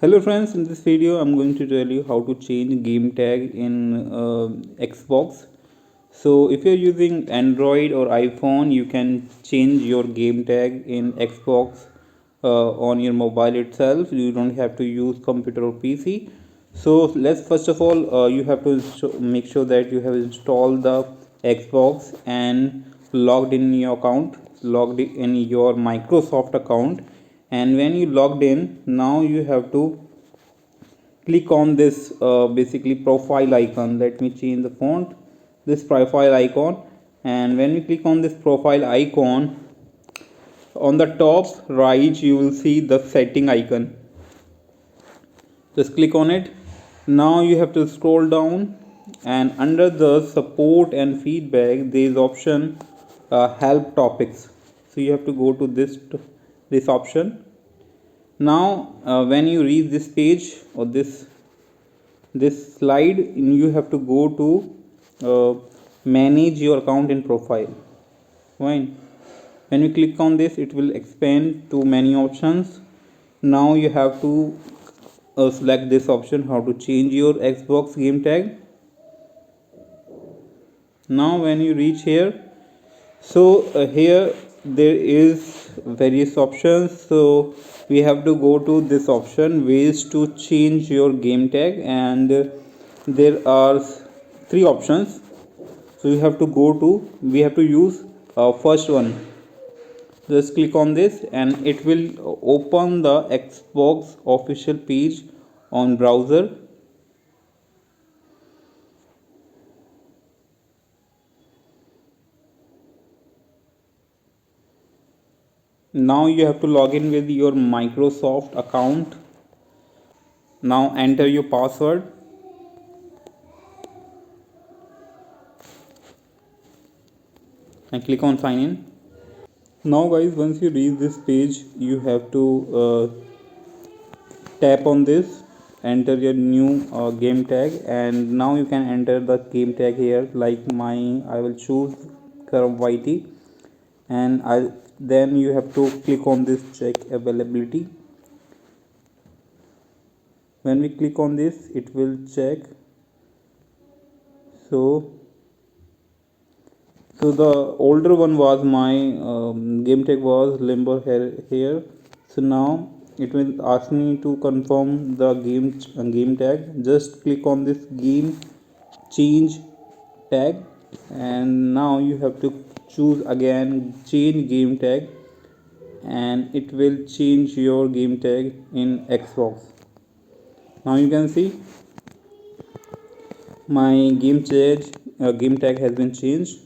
Hello friends, in this video I'm going to tell you how to change game tag in Xbox. So if you're using Android or iPhone, you can change your game tag in Xbox on your mobile itself. You don't have to use computer or PC. So let's first of all you have to make sure that you have installed the Xbox and logged in your account, logged in your Microsoft account. And when you logged in, now you have to click on this basically profile icon. Let me change the font, this profile icon. And when you click on this profile icon, on the top right you will see the setting icon. Just click on it. Now you have to scroll down, and under the support and feedback there is option help topics. So you have to go to this option. Now when you reach this page or this slide, you have to go to manage your account and profile. Fine. When you click on this, it will expand to many options. Now you have to select this option, how to change your Xbox game tag. Now when you reach here, so here there is various options. So we have to go to this option, ways to change your game tag, and there are three options. So we have to use first one. Just click on this and it will open the Xbox official page on browser. Now you have to log in with your Microsoft account. Now enter your password. And click on sign in. Now guys, once you reach this page, you have to tap on this, enter your new game tag, and now you can enter the game tag here. Like I will choose Karam YT, and then you have to click on this check availability. When we click on this, it will check. So the older one was my game tag was limber here. So now it will ask me to confirm the game tag. Just click on this game change tag, and now you have to choose again change game tag, and it will change your game tag in Xbox. Now you can see my game tag has been changed.